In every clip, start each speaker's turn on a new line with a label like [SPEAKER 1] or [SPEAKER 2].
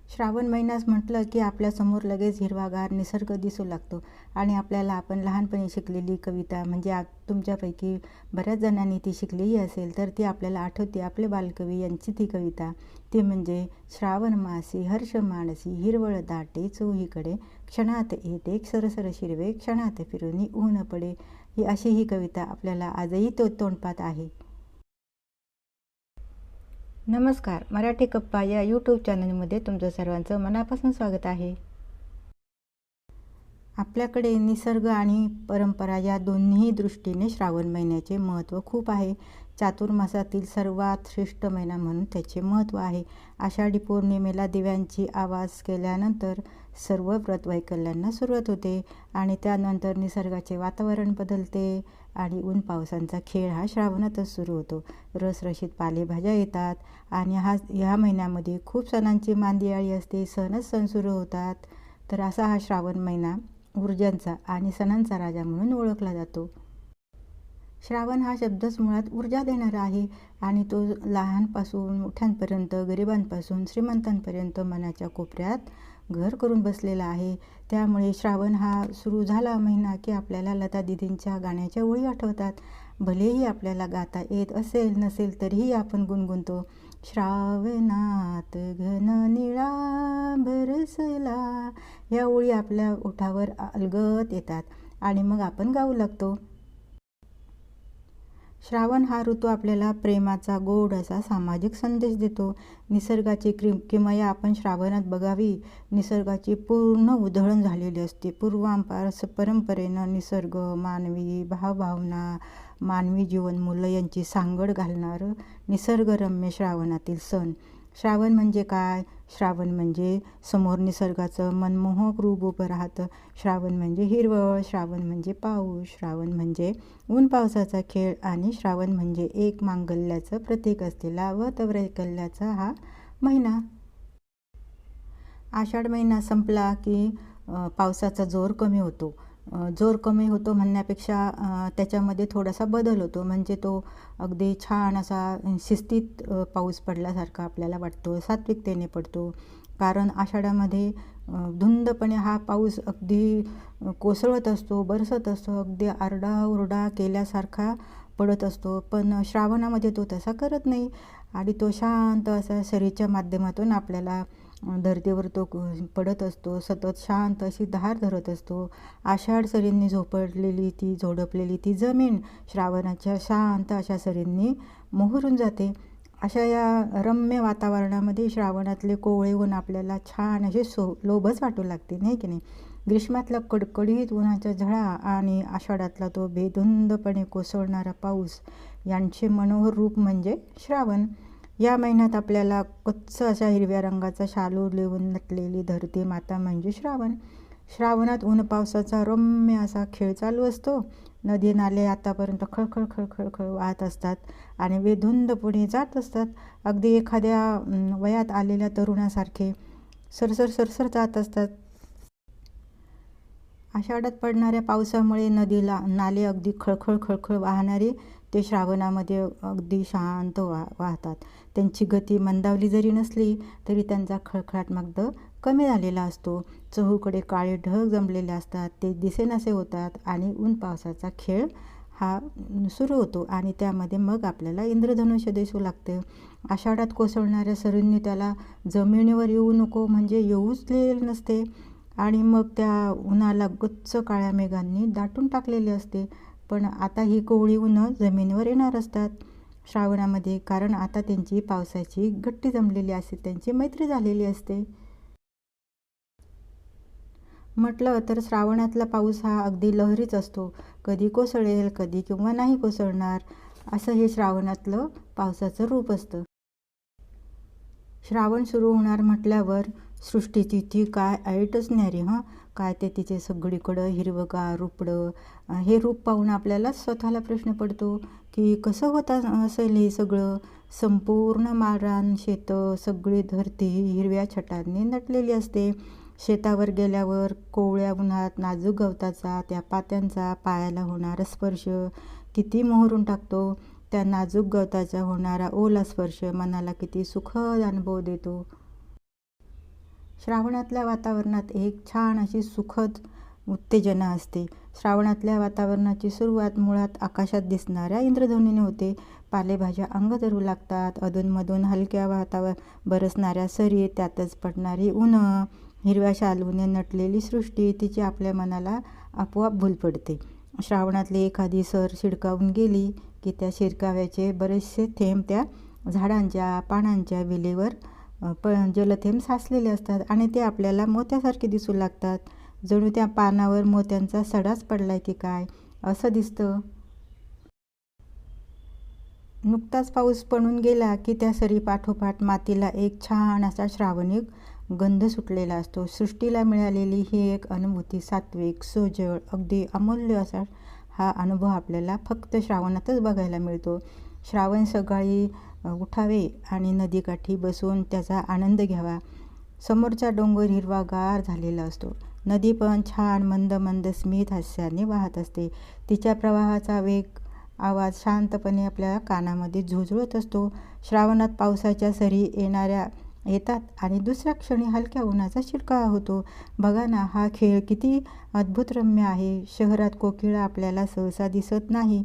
[SPEAKER 1] श्रावण महिनाच म्हटलं की आपल्यासमोर लगेच हिरवागार निसर्ग दिसू लागतो आणि आपल्याला आपण लहानपणी शिकलेली कविता म्हणजे तुमच्यापैकी बऱ्याच जणांनी ती शिकलीही असेल तर ती आपल्याला आठवते. आपले बालकवी यांची ती कविता, ती म्हणजे श्रावण मासी हर्ष मानसी हिरवळ दाटे चोहीकडे, क्षणात येते सरसर शिरवे क्षणात फिरुनी ऊन पडे. ही अशी ही कविता आपल्याला आजही तोंडपाठ आहे. नमस्कार, मराठी गप्पा या यूट्यूब चॅनलमध्ये तुमचं सर्वांचं मनापासून स्वागत आहे. आपल्याकडे निसर्ग आणि परंपरा या दोन्ही दृष्टीने श्रावण महिन्याचे महत्त्व खूप आहे. चातुर्मासातील सर्वात श्रेष्ठ महिना म्हणून त्याचे महत्त्व आहे. आषाढी पौर्णिमेला दिव्यांची आवाज केल्यानंतर सर्व व्रतवैकल्यांना सुरुवात होते आणि त्यानंतर निसर्गाचे वातावरण बदलते आणि ऊन पावसांचा खेळ हा श्रावणातच सुरू होतो. रसरशीत पालेभाज्या येतात आणि ह्या महिन्यामध्ये खूप सणांची मांदियाळी असते. सणच सण सुरू होतात. तर असा हा श्रावण महिना ऊर्जांचा आणि सणांचा राजा म्हणून ओळखला जातो. श्रावण हा शब्दच मुळात ऊर्जा देणारा आहे आणि तो लहानपासून मोठ्यांपर्यंत, गरिबांपासून श्रीमंतांपर्यंत मनाच्या कोपऱ्यात घर करून बसलेला आहे. त्यामुळे श्रावण हा सुरू झाला महिना की आपल्याला लता दीदींच्या गाण्याच्या ओळी आठवतात. भलेही आपल्याला गाता येत असेल नसेल तरीही आपण गुणगुणतो. श्रावणात घन निळा बरसला, या ओळी आपल्या ओठावर अलगद येतात आणि मग आपण गाऊ लागतो. श्रावण हा ऋतू आपल्याला प्रेमाचा गोड असा सामाजिक संदेश देतो. निसर्गाची किमया आपण श्रावणात बघावी. निसर्गाची पूर्ण उधळण झालेली असते. पूर्वापार परंपरेनं निसर्ग, मानवी भावभावना, मानवी जीवनमूल्य यांची सांगड घालणारं निसर्गरम्य श्रावणातील सण. श्रावण म्हणजे काय? श्रावण म्हणजे समोर निसर्गाचं मनमोहक रूप उभं राहतं. श्रावण म्हणजे हिरवळ, श्रावण म्हणजे पाऊस, श्रावण म्हणजे ऊन पावसाचा खेळ आणि श्रावण म्हणजे एक मांगल्याचं प्रतीक असलेला व्रतवैकल्याचा हा महिना. आषाढ महिना संपला की पावसाचा जोर कमी होतो. जोर कमी होतो म्हणण्यापेक्षा त्याच्यामध्ये थोडासा बदल होतो. म्हणजे तो अगदी छान असा शिस्तीत पाऊस पडल्यासारखा आपल्याला वाटतो, सात्विकतेने पडतो. कारण आषाढामध्ये धुंदपणे हा पाऊस अगदी कोसळत असतो, बरसत असतो, अगदी आरडाओरडा केल्यासारखा पडत असतो. पण श्रावणामध्ये तो तसा करत नाही आणि तो शांत असा सरीच्या माध्यमातून आपल्याला धरतीवर तो पडत असतो. सतत शांत अशी धार धरत असतो. आषाढ सरींनी झोडपलेली ती जमीन श्रावणाच्या शांत अशा सरींनी मोहरून जाते. अशा या रम्य वातावरणामध्ये श्रावणातले कोवळे ऊन आपल्याला छान असे लोभच वाटू लागते, नाही की नाही? ग्रीष्मातला कडकडीत उन्हाच्या झळा आणि आषाढातला तो बेधुंदपणे कोसळणारा पाऊस यांचे मनोहर रूप म्हणजे श्रावण. या महिन्यात आपल्याला कच्च अशा हिरव्या रंगाचा शालू लिहून नटलेली धरती माता म्हणजे श्रावण. श्रावणात ऊन पावसाचा रम्य असा खेळ चालू असतो. नदी नाले आतापर्यंत खळखळ खळखळ खळ वाहत असतात आणि वेधुंद पुढे जात असतात. अगदी एखाद्या वयात आलेल्या तरुणासारखे सरसर सरसर जात असतात. आषाढात पडणाऱ्या पावसामुळे नदीला नाले अगदी खळखळ खळखळ वाहणारे ते श्रावणामध्ये अगदी शांत वाहतात. त्यांची गती मंदावली जरी नसली तरी त्यांचा खळखळाट मात्र कमी झालेला असतो. चहूकडे काळे ढग जमलेले असतात, ते दिसेनासे होतात आणि ऊन पावसाचा खेळ हा सुरू होतो आणि त्यामध्ये मग आपल्याला इंद्रधनुष्य दिसू लागतं. आषाढात कोसळणाऱ्या सरींनी त्याला जमिनीवर येऊ नको म्हणजे येऊच दिलेले नसते आणि मग त्या उन्हाला गच्च काळ्या मेघांनी दाटून टाकलेले असते. पण आता ही कोवळी उन्हं जमिनीवर येणार असतात श्रावणामध्ये, कारण आता त्यांची पावसाची गट्टी जमलेली असते, त्यांची मैत्री झालेली असते. म्हटलं तर श्रावणातला पाऊस हा अगदी लहरीच असतो. कधी कोसळेल, कधी किंवा नाही कोसळणार, असं हे श्रावणातलं पावसाचं रूप असतं. श्रावण सुरू होणार म्हटल्यावर सृष्टीची ती काय ऐटच न्यारी काय ते तिचे सगळीकडं हिरवंगार रुपडं. हे रूप पाहून आपल्याला स्वतःला प्रश्न पडतो की कसं होतं असेल हे सगळं. संपूर्ण मारान शेतं, सगळी धरती हिरव्या छटांनी नटलेली असते. शेतावर गेल्यावर कोवळ्या उन्हात नाजूक गवताचा, त्या पात्यांचा पायाला होणारा स्पर्श किती मोहरून टाकतो. त्या नाजूक गवताचा होणारा ओला स्पर्श मनाला किती सुखद अनुभव देतो. श्रावणातल्या वातावरणात एक छान अशी सुखद उत्तेजना असते. श्रावणातल्या वातावरणाची सुरुवात मुळात आकाशात दिसणाऱ्या इंद्रधनुने होते. पालेभाज्या अंग धरू लागतात. अधूनमधून हलक्या बरसणाऱ्या सरी, त्यातच पडणारी उन्हं, हिरव्या शालूने नटलेली सृष्टी तिची आपल्या मनाला आपोआप भूल पडते. श्रावणातली एखादी सर शिडकावून गेली की त्या शिरकाव्याचे बरेचसे थेंब त्या झाडांच्या पानांच्या वेलीवर जलथेंब साचलेले असतात आणि ते आपल्याला मोत्यासारखे दिसू लागतात. जणू त्या पानावर मोत्यांचा सडाच पडलाय की काय असं दिसतं. नुकताच पाऊस पडून गेला की त्या सरी पाठोपाठ मातीला एक छान असा श्रावणी गंध सुटलेला असतो. सृष्टीला मिळालेली ही एक अनुभूती सात्विक, सोजळ, अगदी अमूल्य असा हा अनुभव आपल्याला फक्त श्रावणातच बघायला मिळतो. श्रावण सकाळी उठावे आणि नदीकाठी बसून त्याचा आनंद घ्यावा. समोरचा डोंगर हिरवागार झालेला असतो. नदी पण छान मंद मंद स्मित हास्याने वाहत असते. तिच्या प्रवाहाचा वेग आवाज शांतपणे आपल्या कानामध्ये झुळझुळत असतो. श्रावणात पावसाच्या सरी येतात आणि दुसऱ्या क्षणी हलक्या उन्हाचा शिडकावा होतो. बघा ना, हा खेळ किती अद्भुत रम्य आहे. शहरात कोकिळा आपल्याला सहसा दिसत नाही,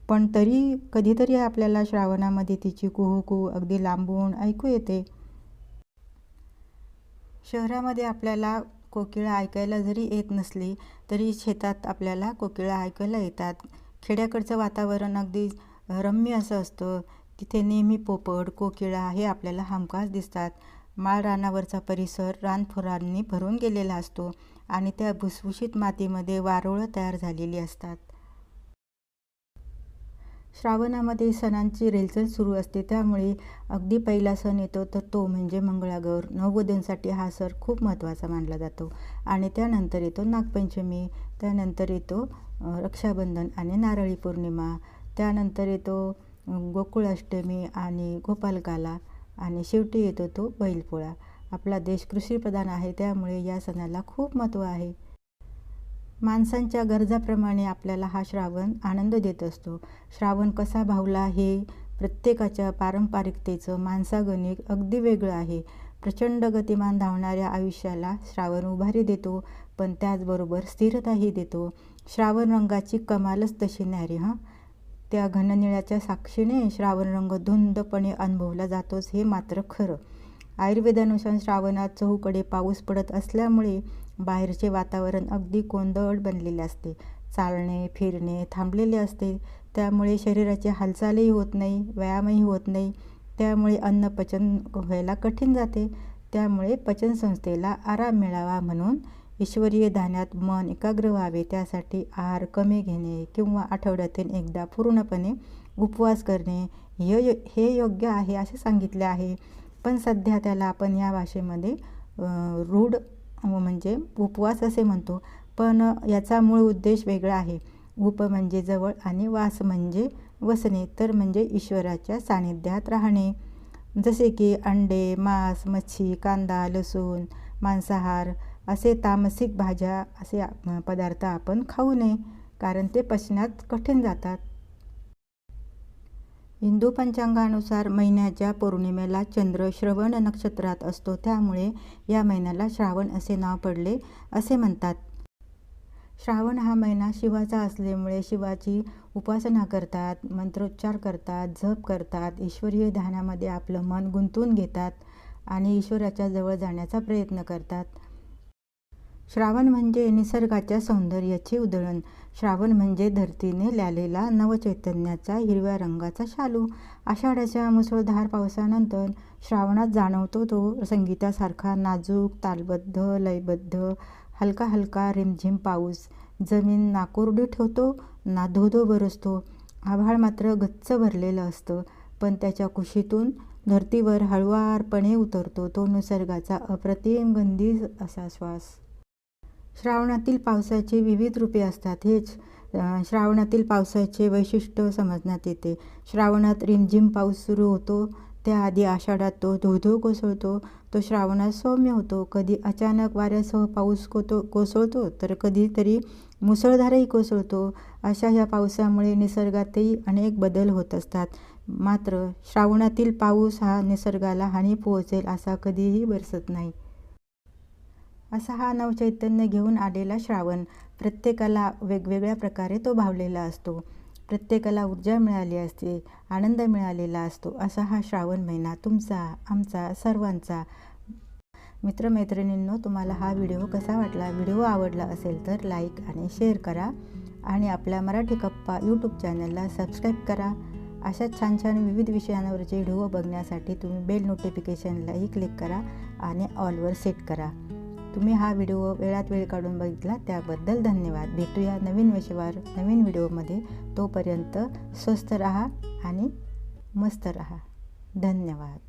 [SPEAKER 1] पण तरी कधीतरी आपल्याला श्रावणामध्ये तिची कुहू अगदी लांबून ऐकू येते. शहरामध्ये आपल्याला कोकिळा ऐकायला जरी येत नसली तरी शेतात आपल्याला कोकिळा ऐकायला येतात. खेड्याकडचं वातावरण अगदी रम्य असं असतं. तिथे नेहमी पोपट, कोकिळा हे आपल्याला हमखास दिसतात. माळरानावरचा परिसर रानफुलांनी भरून गेलेला असतो आणि त्या भुसभुशीत मातीमध्ये वारोळं तयार झालेली असतात. श्रावणामध्ये सणांची रेलचल सुरू असते. त्यामुळे अगदी पहिला सण येतो तर तो म्हणजे मंगळागौर. नववधूंसाठी हा सण खूप महत्त्वाचा मानला जातो. आणि त्यानंतर येतो नागपंचमी, त्यानंतर येतो रक्षाबंधन आणि नारळी पौर्णिमा, त्यानंतर येतो गोकुळाष्टमी आणि गोपालकाला आणि शेवटी येतो तो बैलपोळा. आपला देश कृषीप्रधान आहे, त्यामुळे या सणाला खूप महत्त्व आहे. माणसांच्या गरजाप्रमाणे आपल्याला हा श्रावण आनंद देत असतो. श्रावण कसा भावला हे प्रत्येकाच्या पारंपरिकतेचं माणसागणिक अगदी वेगळं आहे. प्रचंड गतिमान धावणाऱ्या आयुष्याला श्रावण उभारी देतो, पण त्याचबरोबर स्थिरताही देतो. श्रावण रंगाची कमालच तशी न्यारी हां. त्या घननिळ्याच्या साक्षीने श्रावण रंग धुंदपणे अनुभवला जातोच हे मात्र खरं. आयुर्वेदानुसार श्रावणात चहूकडे पाऊस पडत असल्यामुळे बाहेरचे वातावरण अगदी कोंदट बनलेले असते. चालणे फिरणे थांबलेले असते. त्यामुळे शरीराची हालचालही होत नाही, व्यायामही होत नाही. त्यामुळे अन्न पचन व्हायला कठीण जाते. त्यामुळे पचनसंस्थेला आराम मिळावा म्हणून ईश्वरीय ध्यानात मन एकाग्र व्हावे, त्यासाठी आहार कमी घेणे किंवा आठवड्यातून एकदा पूर्णपणे उपवास करणे हे योग्य आहे असे सांगितले आहे. पण सध्या त्याला आपण या भाषेमध्ये रूढ म्हणजे उपवास असे म्हणतो, पण याचा मूळ उद्देश वेगळा आहे. उप म्हणजे जवळ आणि वास म्हणजे वसणे, तर म्हणजे ईश्वराच्या सानिध्यात राहणे. जसे की अंडे, मांस, मच्छी, कांदा, लसूण, मांसाहार असे तामसिक भाज्या असे पदार्थ आपण खाऊ नये, कारण ते पचनात कठीण जातात. हिंदू पंचांगानुसार महिन्याच्या पौर्णिमेला चंद्र श्रवण नक्षत्रात असतो. त्यामुळे या महिन्याला श्रावण असे नाव पडले असे म्हणतात. श्रावण हा महिना शिवाचा असल्यामुळे शिवाची उपासना करतात, मंत्रोच्चार करतात, जप करतात, ईश्वरीय ध्यानामध्ये आपलं मन गुंतवून घेतात आणि ईश्वराच्या जवळ जाण्याचा प्रयत्न करतात. श्रावण म्हणजे निसर्गाच्या सौंदर्याची उधळण. श्रावण म्हणजे धरतीने ल्यालेला नवचैतन्याचा हिरव्या रंगाचा शालू. आषाढाच्या मुसळधार पावसानंतर श्रावणात जाणवतो तो संगीतासारखा नाजूक, तालबद्ध, लयबद्ध, हलका हलका रिमझिम पाऊस. जमीन ना कोरडी ठेवतो ना धोधो बरसतो. आभाळ मात्र गच्च भरलेलं असतं, पण त्याच्या कुशीतून धरतीवर हळुवारपणे उतरतो तो निसर्गाचा अप्रतिम गंधी असा श्वास. श्रावणातील पावसाची विविध रूपे असतात. हेच श्रावणातील पावसाचे वैशिष्ट्य समजण्यात येते. श्रावणात रिमझिम पाऊस सुरू होतो. त्याआधी आषाढात तो धो कोसळतो. तो श्रावणात सौम्य होतो. कधी अचानक वाऱ्यासह पाऊस कोसळतो, तर कधीतरी मुसळधारही कोसळतो. अशा ह्या पावसामुळे निसर्गातही अनेक बदल होत असतात. मात्र श्रावणातील पाऊस हा निसर्गाला हानी पोहोचेल असा कधीही बरसत नाही. असा हा नवचैतन्य घेऊन आलेला श्रावण प्रत्येकाला वेगवेगळ्या प्रकारे तो भावलेला असतो. प्रत्येकाला ऊर्जा मिळाली असते, आनंद मिळालेला असतो. असा हा श्रावण महिना तुमचा, आमचा, सर्वांचा. मित्रमैत्रिणींनो, तुम्हाला हा व्हिडिओ कसा वाटला? व्हिडिओ आवडला असेल तर लाईक आणि शेअर करा आणि आपल्या मराठी गप्पा यूट्यूब चॅनलला सबस्क्राईब करा. अशा छान छान विविध विषयांवरचे व्हिडिओ बघण्यासाठी तुम्ही बेल नोटिफिकेशनलाही क्लिक करा आणि ऑलवर सेट करा. तुम्ही हा व्हिडिओ वेळात वेळ काढून बघितला त्याबद्दल धन्यवाद. भेटूया नवीन विषयावर नवीन व्हिडिओमध्ये. तोपर्यंत स्वस्थ राहा आणि मस्त राहा. धन्यवाद.